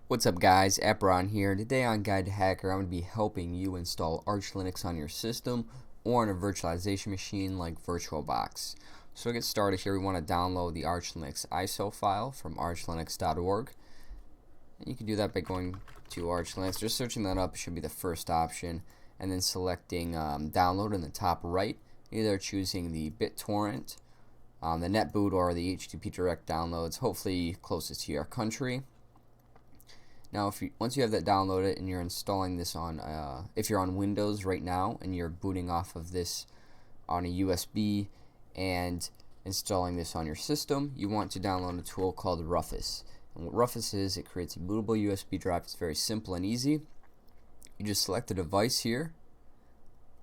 What's up guys, Apron here. Today on Guide to Hacker, I'm going to be helping you install Arch Linux on your system or on a virtualization machine like VirtualBox. So to get started here, we want to download the Arch Linux ISO file from archlinux.org. And you can do that by going to Arch Linux, just searching that up. It should be the first option, and then selecting download in the top right, either choosing the BitTorrent, the NetBoot, or the HTTP direct downloads, hopefully closest to your country. Now, once you have that downloaded and you're installing this on, if you're on Windows right now and you're booting off of this on a USB and installing this on your system, you want to download a tool called Rufus. And what Rufus is, it creates a bootable USB drive. It's very simple and easy. You just select the device here,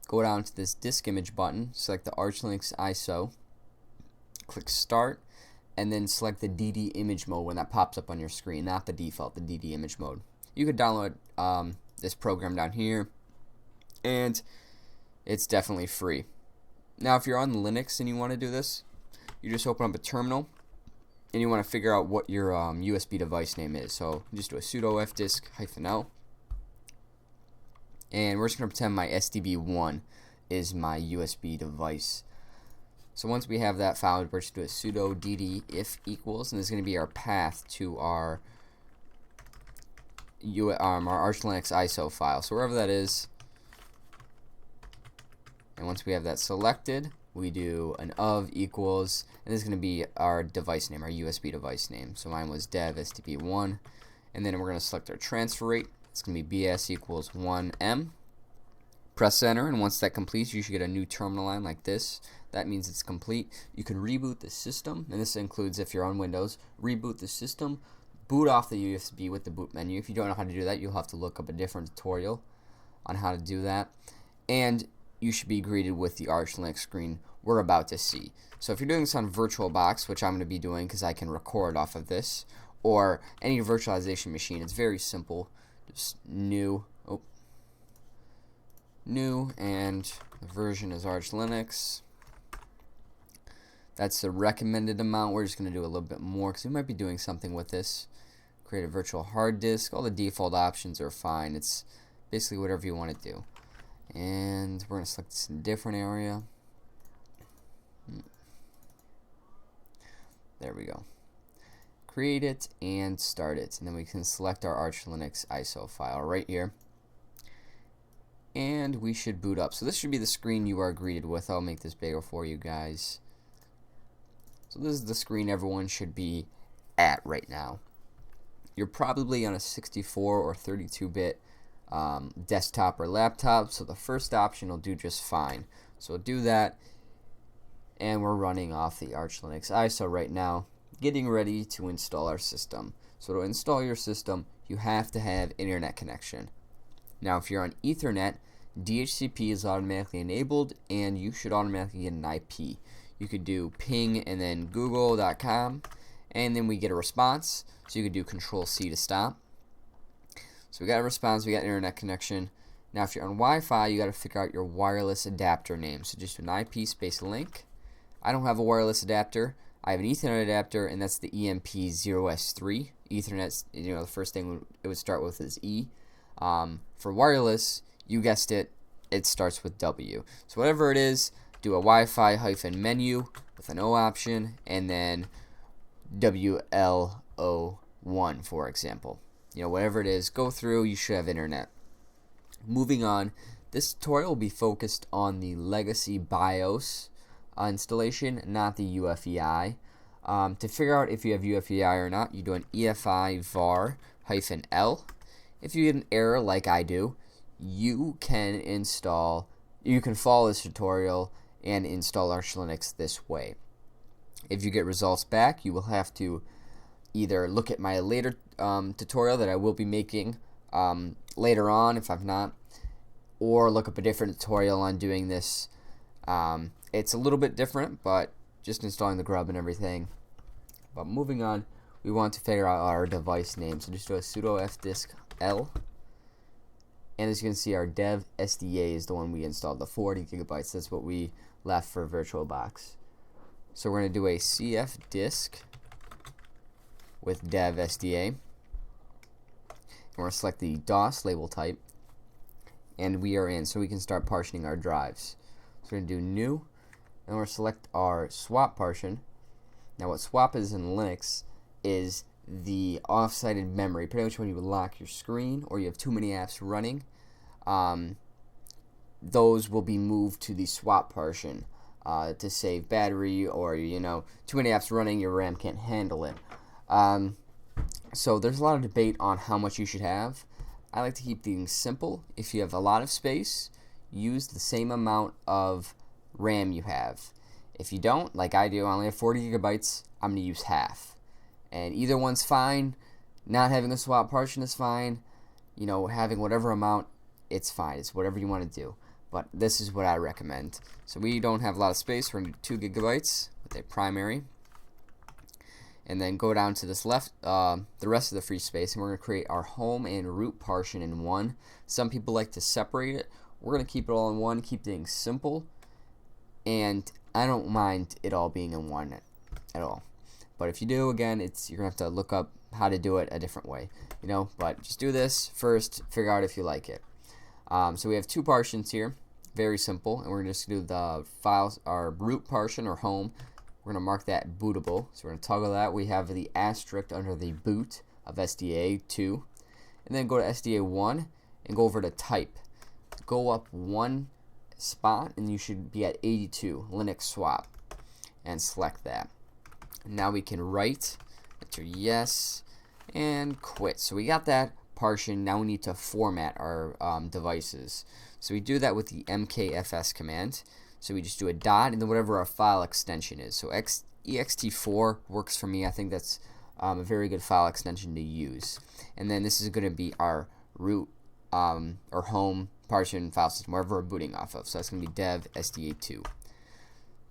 go down to this disk image button, select the Arch Linux ISO, click Start, and then select the DD image mode when that pops up on your screen, not the default, the DD image mode. You could download this program down here, and it's definitely free. Now, if you're on Linux and you want to do this, you just open up a terminal, and you want to figure out what your USB device name is. So just do a sudo fdisk-l, and we're just going to pretend my SDB1 is my USB device. So once we have that found, we're just going to do a sudo dd if equals, and this is going to be our path to our Arch Linux ISO file. So wherever that is, and once we have that selected, we do an of equals, and this is going to be our device name, our USB device name. So mine was dev sdb1, and then we're going to select our transfer rate. It's going to be BIOS equals 1M. Press enter, and once that completes, you should get a new terminal line like this. That means it's complete. You can reboot the system, and this includes if you're on Windows. Reboot the system, boot off the USB with the boot menu. If you don't know how to do that, you'll have to look up a different tutorial on how to do that. And you should be greeted with the Arch Linux screen we're about to see. So if you're doing this on VirtualBox, which I'm going to be doing because I can record off of this, or any virtualization machine, it's very simple. Just new, and the version is Arch Linux. That's the recommended amount. We're just going to do a little bit more because we might be doing something with this. Create a virtual hard disk. All the default options are fine. It's basically whatever you want to do. And we're going to select this in a different area. There we go. Create it and start it. And then we can select our Arch Linux ISO file right here. And we should boot up. So this should be the screen you are greeted with. I'll make this bigger for you guys. So this is the screen everyone should be at right now. You're probably on a 64 or 32-bit desktop or laptop, so the first option will do just fine. So we'll do that, and we're running off the Arch Linux ISO right now, getting ready to install our system. So to install your system, you have to have internet connection. Now, if you're on Ethernet, DHCP is automatically enabled, and you should automatically get an IP. You could do ping and then google.com, and then we get a response. So you could do Control-C to stop. So we got a response, we got internet connection. Now, if you're on Wi-Fi, you got to figure out your wireless adapter name. So just do an IP space link. I don't have a wireless adapter. I have an Ethernet adapter, and that's the EMP0S3. Ethernet, the first thing it would start with is E. For wireless, you guessed it, it starts with W. So whatever it is, do a Wi-Fi -menu with an O option, and then WLO1, for example. Whatever it is, go through, you should have internet. Moving on, this tutorial will be focused on the legacy BIOS installation, not the UEFI. To figure out if you have UEFI or not, you do an EFI var -L. If you get an error like I do, you can follow this tutorial and install Arch Linux this way. If you get results back, you will have to either look at my later tutorial that I will be making later on if I've not, or look up a different tutorial on doing this. It's a little bit different, but just installing the grub and everything. But moving on, we want to figure out our device name. So just do a sudo fdisk-l. And as you can see, our dev SDA is the one we installed, the 40 gigabytes. That's what we left for VirtualBox. So we're going to do a cf disk with dev SDA. We're going to select the DOS label type, and we are in, so we can start partitioning our drives. So we're going to do new, and we're going to select our swap partition. Now what swap is in Linux is the off-sided memory. Pretty much when you lock your screen or you have too many apps running, those will be moved to the swap partition to save battery, or too many apps running, your RAM can't handle it. So there's a lot of debate on how much you should have. I like to keep things simple. If you have a lot of space, use the same amount of RAM you have. If you don't, like I do, I only have 40 gigabytes, I'm going to use half. And either one's fine. Not having a swap partition is fine. Having whatever amount, it's fine. It's whatever you want to do. But this is what I recommend. So we don't have a lot of space. We're going to do 2 gigabytes with a primary. And then go down to this left, the rest of the free space, and we're going to create our home and root partition in one. Some people like to separate it. We're going to keep it all in one, keep things simple. And I don't mind it all being in one at all. But if you do, again, you're going to have to look up how to do it a different way. But just do this first, figure out if you like it. So we have 2 partitions here, very simple, and we're just going to do the files, our root partition or home. We're going to mark that bootable, so we're going to toggle that. We have the asterisk under the boot of SDA2, and then go to SDA1 and go over to type. Go up 1 spot, and you should be at 82, Linux swap, and select that. Now we can write, enter yes, and quit. So we got that partition. Now we need to format our devices. So we do that with the mkfs command. So we just do a dot and then whatever our file extension is. So ext4 works for me. I think that's a very good file extension to use. And then this is going to be our root or home partition file system, wherever we're booting off of. So that's going to be dev sda2.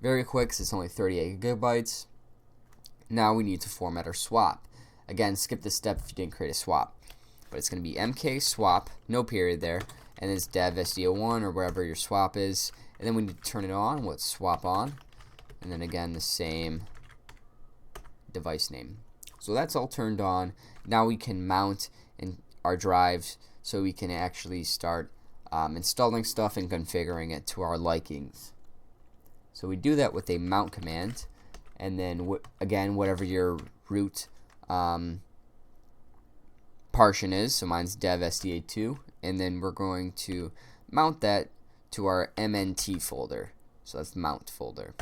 Very quick, because it's only 38 gigabytes. Now we need to format our swap. Again, skip this step if you didn't create a swap. But it's going to be mk swap, no period there, and it's dev sda1 or wherever your swap is. And then we need to turn it on with swap on, and then again the same device name. So that's all turned on. Now we can mount in our drives so we can actually start installing stuff and configuring it to our likings. So we do that with a mount command, and then again whatever your root partition is. So mine's dev sda2, and then we're going to mount that to our mnt folder. So that's the mount folder.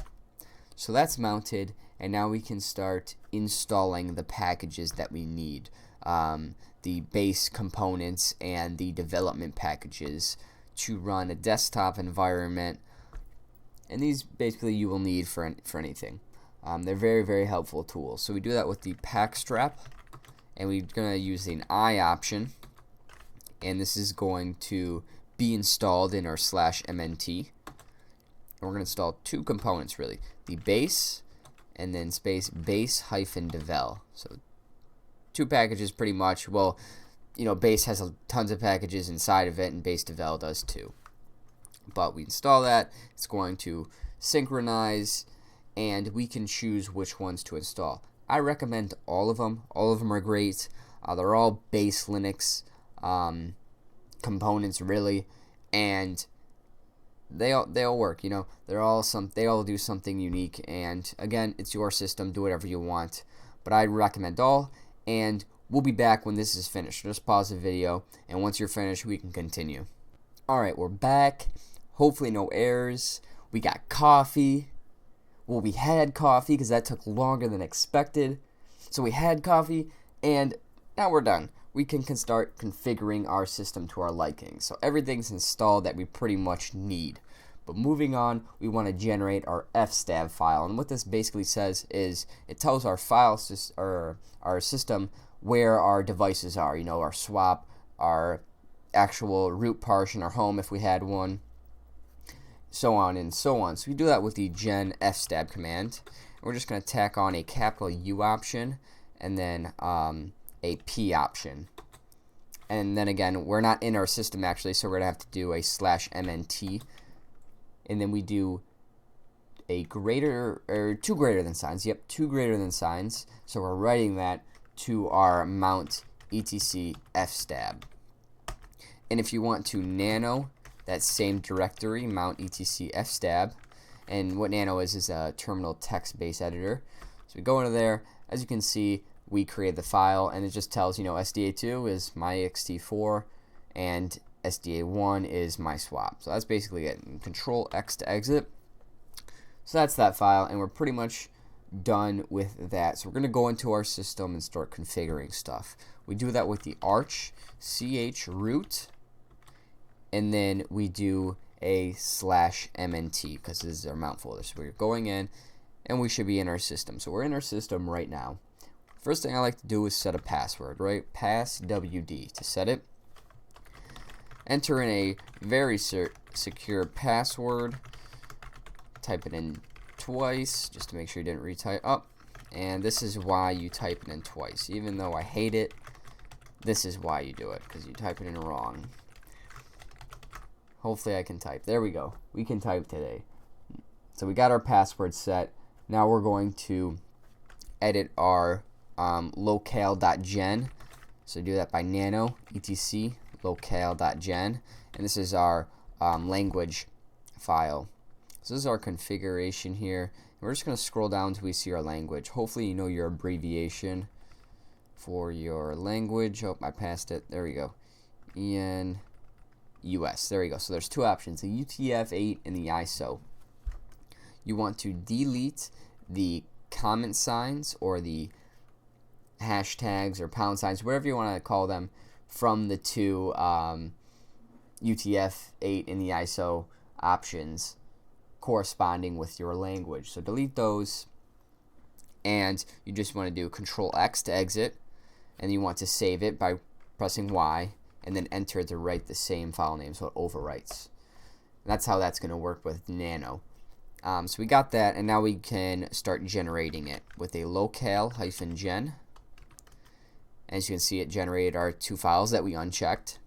So that's mounted, and now we can start installing the packages that we need, the base components and the development packages to run a desktop environment. And these basically you will need for anything. They're very, very helpful tools. So we do that with the pack strap, and we're going to use an I option, and this is going to be installed in our /mnt. And we're going to install 2 components really, the base and then space base-devel. So 2 packages pretty much. Well, base has tons of packages inside of it, and base-devel does too. But we install that, it's going to synchronize, and we can choose which ones to install. I recommend all of them. All of them are great. They're all base Linux components really, and they all work. They all do something unique, and again, it's your system, do whatever you want, but I recommend all, and we'll be back when this is finished. Just pause the video, and once you're finished we can continue. Alright, we're back. Hopefully no errors. We got coffee. Well, we had coffee because that took longer than expected. So we had coffee, and now we're done. We can start configuring our system to our liking. So everything's installed that we pretty much need. But moving on, we want to generate our Fstab file. And what this basically says is it tells our our system where our devices are. Our swap, our actual root partition, our home if we had one, so on and so on. So we do that with the gen fstab command. We're just going to tack on a capital U option and then a P option. And then again, we're not in our system actually, so we're going to have to do a /mnt. And then we do a greater, or 2 greater than signs. Yep, 2 greater than signs. So we're writing that to our mount etc Fstab. And if you want to nano that same directory, mount etc Fstab. And what Nano is a terminal text-based editor. So we go into there. As you can see, we create the file, and it just tells, SDA2 is my ext4, and SDA1 is my swap. So that's basically it. And Control X to exit. So that's that file, and we're pretty much done with that. So we're going to go into our system and start configuring stuff. We do that with the arch chroot, and then we do a /mnt because this is our mount folder. So we're going in, and we should be in our system. So we're in our system right now. First thing I like to do is set a password, right? passwd to set it. Enter in a very secure password. Type it in twice just to make sure you didn't retype up. And this is why you type it in twice. Even though I hate it, this is why you do it, because you type it in wrong. Hopefully I can type. There we go. We can type today. So we got our password set. Now we're going to edit our locale.gen. So do that by nano etc locale.gen. And this is our language file. So this is our configuration here. And we're just going to scroll down until we see our language. Hopefully you know your abbreviation for your language. Oh, I passed it. There we go. US. There you go. So there's two options, the UTF-8 and the ISO. You want to delete the comment signs or the hashtags or pound signs, whatever you want to call them, from the two UTF-8 and the ISO options corresponding with your language. So delete those, and you just want to do Control X to exit, and you want to save it by pressing Y, and then enter to write the same file name so it overwrites. And that's how that's going to work with Nano. So we got that, and now we can start generating it with a locale-gen. As you can see, it generated our two files that we unchecked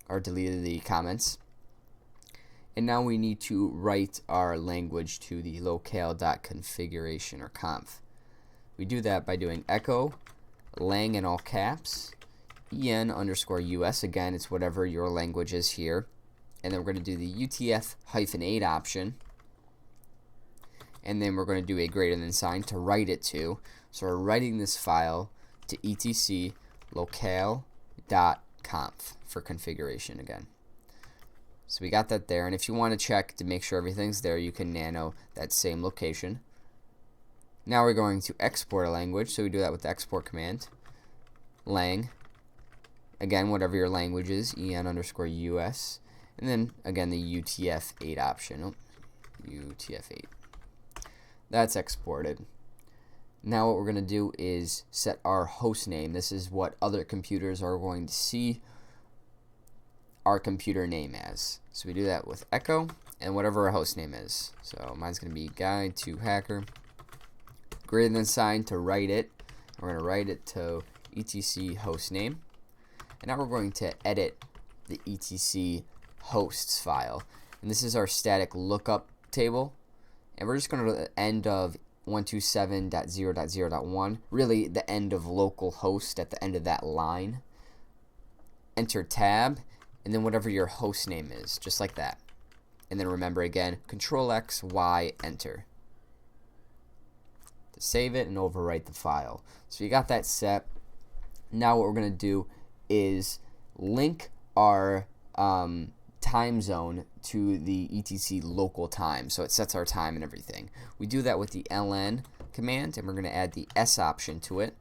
or deleted the comments. And now we need to write our language to the locale.configuration or conf. We do that by doing echo lang in all caps en_us. Again, it's whatever your language is here. And then we're going to do the UTF-8 option. And then we're going to do a greater than sign to write it to. So we're writing this file to etc locale.conf for configuration again. So we got that there. And if you want to check to make sure everything's there, you can nano that same location. Now we're going to export a language. So we do that with the export command. Lang. Again, whatever your language is, en_us, and then again the UTF-8 option. UTF-8. That's exported. Now what we're going to do is set our host name. This is what other computers are going to see our computer name as. So we do that with echo and whatever our host name is. So mine's going to be guide to hacker. Greater than sign to write it. We're going to write it to etc host name. And now we're going to edit the etc hosts file. And this is our static lookup table. And we're just going to go to the end of 127.0.0.1. Really the end of localhost at the end of that line. Enter tab. And then whatever your host name is. Just like that. And then remember again, Control X, Y, enter. To save it and overwrite the file. So you got that set. Now what we're going to do is link our time zone to the etc local time, so it sets our time and everything. We do that with the ln command, and we're going to add the s option to it,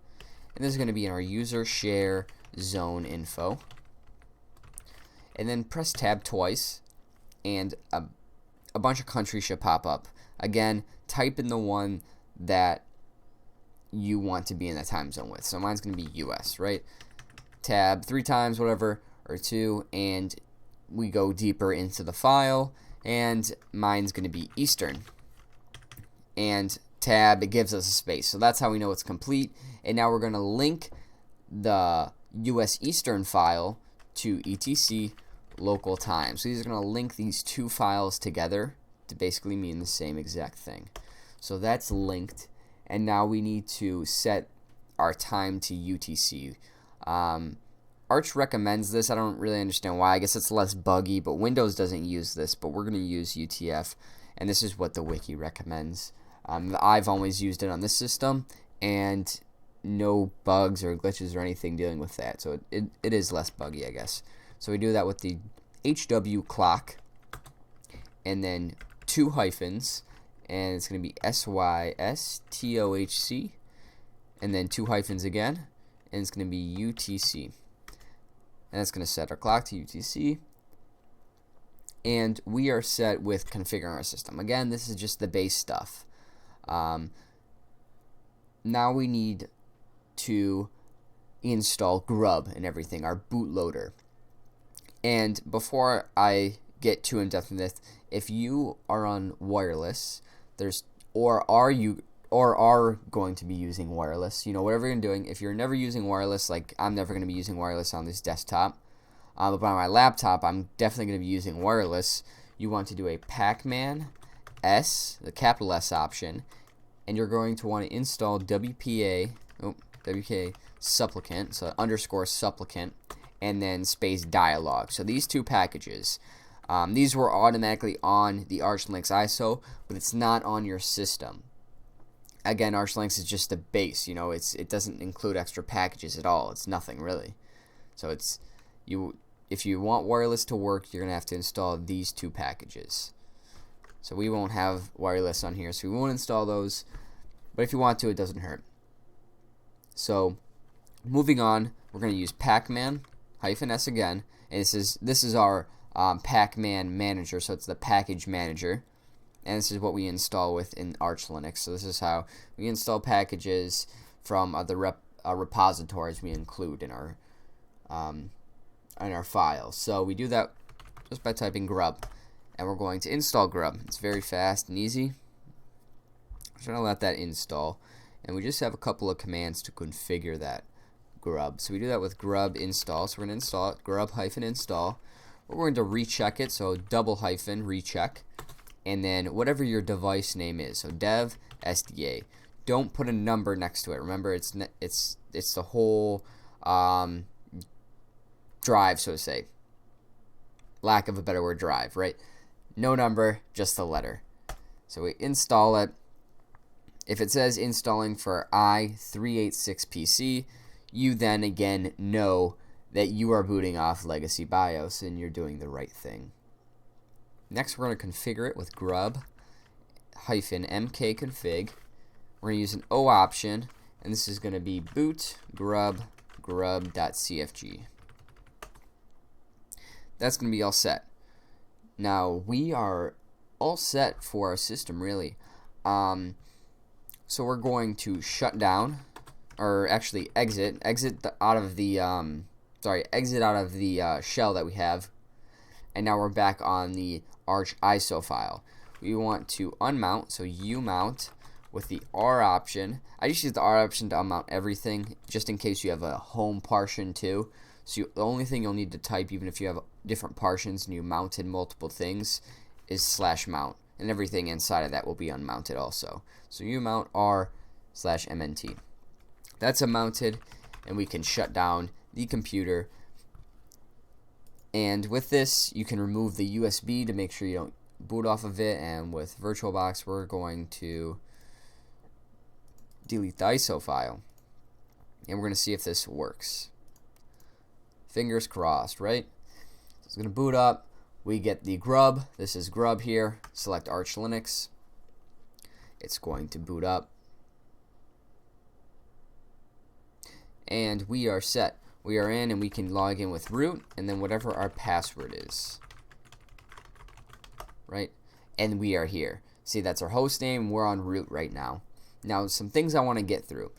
and this is going to be in our user share zone info. And then press tab twice, and a bunch of countries should pop up. Again, type in the one that you want to be in that time zone with. So mine's going to be US, right? Tab 3 times, whatever, or 2, and we go deeper into the file, and mine's going to be Eastern. And tab, it gives us a space. So that's how we know it's complete. And now we're going to link the US Eastern file to etc local time. So these are going to link these two files together to basically mean the same exact thing. So that's linked. And now we need to set our time to UTC. Arch recommends this. I don't really understand why. I guess it's less buggy, but Windows doesn't use this, but we're going to use UTF, and this is what the wiki recommends. I've always used it on this system, and no bugs or glitches or anything dealing with that, so it is less buggy, I guess. So we do that with the HW clock, and then 2 hyphens, and it's going to be SYSTOHC, and then 2 hyphens again, and it's going to be UTC. And that's going to set our clock to UTC. And we are set with configuring our system. Again, this is just the base stuff. Now we need to install grub and everything, our bootloader. And before I get too in-depth in this, if you are on wireless, or are going to be using wireless, whatever you're doing, if you're never using wireless, like I'm never going to be using wireless on this desktop, but on my laptop I'm definitely going to be using wireless, you want to do a Pacman S, the capital S option, and you're going to want to install WPA supplicant, so _ supplicant, and then space dialog. So these 2 packages, these were automatically on the Arch Linux ISO, but it's not on your system. Again, Arch Linux is just the base, it doesn't include extra packages at all. It's nothing really. So if you want wireless to work, you're going to have to install these 2 packages. So we won't have wireless on here, so we won't install those. But if you want to, it doesn't hurt. So moving on, we're going to use Pacman -S again, and this is our Pacman manager, so it's the package manager, and this is what we install with in Arch Linux. So this is how we install packages from the repositories we include in our files. So we do that just by typing grub, and we're going to install grub. It's very fast and easy. I'm going to let that install, and we just have a couple of commands to configure that grub. So we do that with grub install. So we're going to install it, grub-install. We're going to recheck it, so _recheck, and then whatever your device name is, so dev SDA. Don't put a number next to it. Remember, it's the whole drive, so to say. Lack of a better word, drive, right? No number, just the letter. So we install it. If it says installing for i386 PC, you then again know that you are booting off legacy BIOS and you're doing the right thing. Next, we're going to configure it with grub-mkconfig. We're going to use an O option, and this is going to be boot grub.cfg. That's going to be all set. Now, we are all set for our system, really. So we're going to shut down, or actually exit out of the shell that we have, and now we're back on the Arch ISO file. We want to unmount, so umount with the R option. I just use the R option to unmount everything, just in case you have a home partition too. So the only thing you'll need to type, even if you have different partitions and you mounted multiple things, is /mount, and everything inside of that will be unmounted also. So umount R/mnt. That's unmounted, and we can shut down the computer. And with this, you can remove the USB to make sure you don't boot off of it. And with VirtualBox, we're going to delete the ISO file, and we're going to see if this works. Fingers crossed, right? So it's going to boot up. We get the grub. This is grub here. Select Arch Linux. It's going to boot up. And we are set. We are in, and we can log in with root and then whatever our password is. Right? And we are here. See, that's our host name. We're on root right now. Now, some things I want to get through.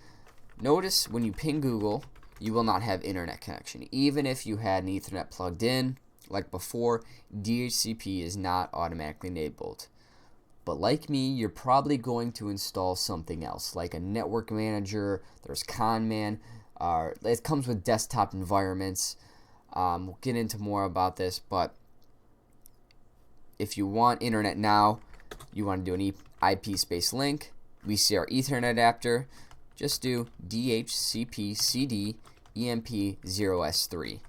Notice when you ping Google, you will not have internet connection. Even if you had an Ethernet plugged in, like before, DHCP is not automatically enabled. But like me, you're probably going to install something else, like a network manager. There's Conman. It comes with desktop environments. We'll get into more about this, but if you want internet now, you want to do an IP space link. We see our Ethernet adapter. Just do DHCP CD EMP0S3.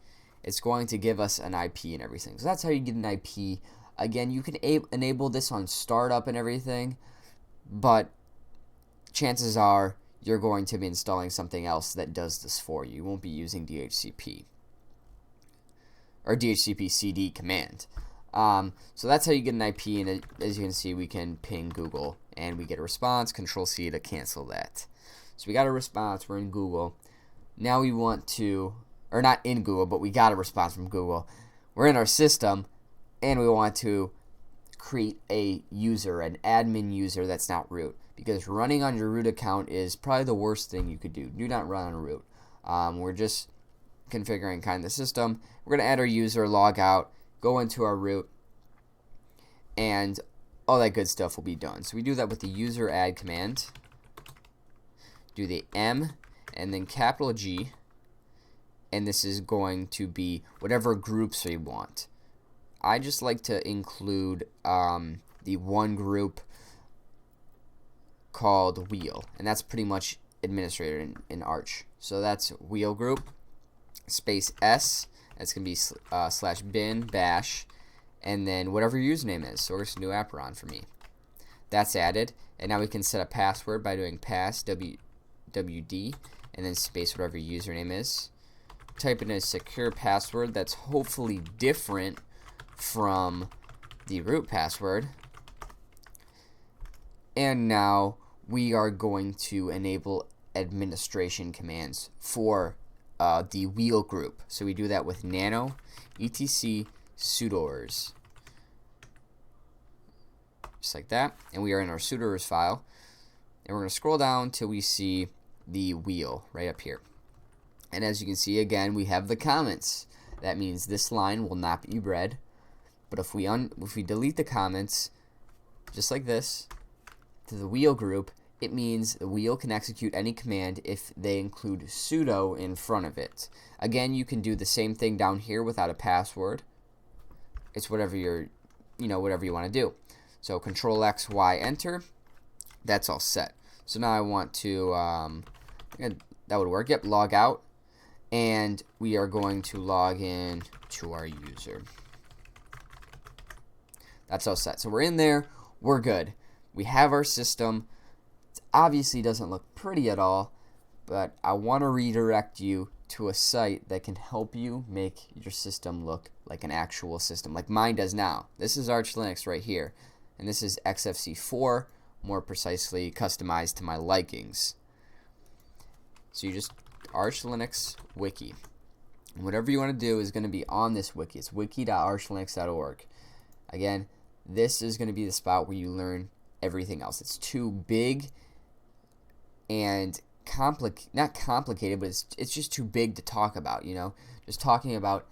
It's going to give us an IP and everything. So that's how you get an IP. Again, you can enable this on startup and everything, but chances are you're going to be installing something else that does this for you. You won't be using DHCP or DHCP CD command. So that's how you get an IP, and as you can see, we can ping Google and we get a response. Control C to cancel that. So we got a response. We're in Google. Now we want to, or not in Google, but we got a response from Google. We're in our system, and we want to create a user, an admin user that's not root, because running on your root account is probably the worst thing you could do. Do not run on root. We're just configuring kind of the system. We're going to add our user, log out, go into our root, and all that good stuff will be done. So we do that with the user add command. Do the M and then capital G, and this is going to be whatever groups we want. I just like to include the one group called wheel, and that's pretty much administrator in Arch. So that's wheel group space S. That's gonna be /bin bash, and then whatever your username is. So we're just gonna do Apparon for me. That's added, and now we can set a password by doing pass wd and then space whatever your username is. Type in a secure password that's hopefully different from the root password. And now we are going to enable administration commands for the wheel group. So we do that with nano etc sudoers, just like that, and we are in our sudoers file, and we're going to scroll down till we see the wheel right up here. And as you can see, again, we have the comments. That means this line will not be read. But if we delete the comments, just like this, to the wheel group, it means the wheel can execute any command if they include sudo in front of it. Again, you can do the same thing down here without a password. It's whatever whatever you want to do. So Control X, Y, Enter. That's all set. So now I want to, that would work. Yep, log out. And we are going to log in to our user. That's all set. So we're in there. We're good. We have our system. It obviously doesn't look pretty at all, but I want to redirect you to a site that can help you make your system look like an actual system, like mine does now. This is Arch Linux right here, and this is XFC4, more precisely customized to my likings. So you just Arch Linux wiki. And whatever you want to do is going to be on this wiki. It's wiki.archlinux.org. Again, this is going to be the spot where you learn everything else. It's too big and not complicated, but it's just too big to talk about, Just talking about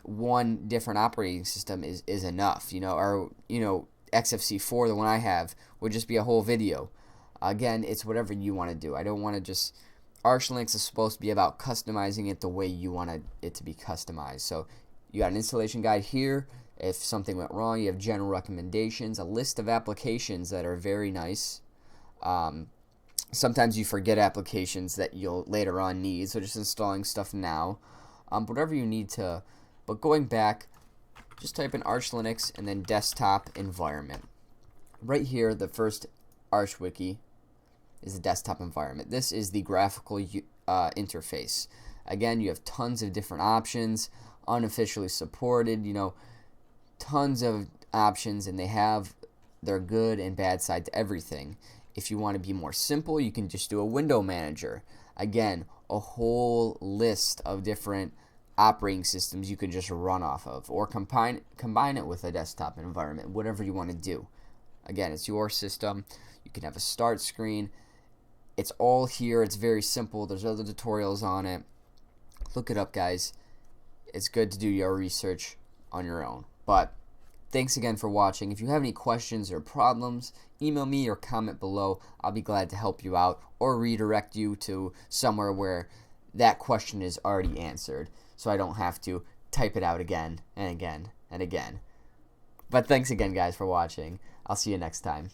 one different operating system is enough, or XFC4, the one I have, would just be a whole video. Again, it's whatever you want to do. I don't want to just Arch Linux is supposed to be about customizing it the way you want it to be customized. So you got an installation guide here. If something went wrong, you have general recommendations, a list of applications that are very nice. Sometimes you forget applications that you'll later on need, so just installing stuff now. Whatever you need to. But going back, just type in Arch Linux and then desktop environment. Right here, the first Arch Wiki is the desktop environment. This is the graphical interface. Again, you have tons of different options, unofficially supported, tons of options, and they have their good and bad side to everything. If you want to be more simple, you can just do a window manager. Again, a whole list of different operating systems you can just run off of, or combine it with a desktop environment, whatever you want to do. Again, it's your system. You can have a start screen. It's all here. It's very simple. There's other tutorials on it. Look it up, guys. It's good to do your research on your own. But thanks again for watching. If you have any questions or problems, email me or comment below. I'll be glad to help you out or redirect you to somewhere where that question is already answered, so I don't have to type it out again and again and again. But thanks again, guys, for watching. I'll see you next time.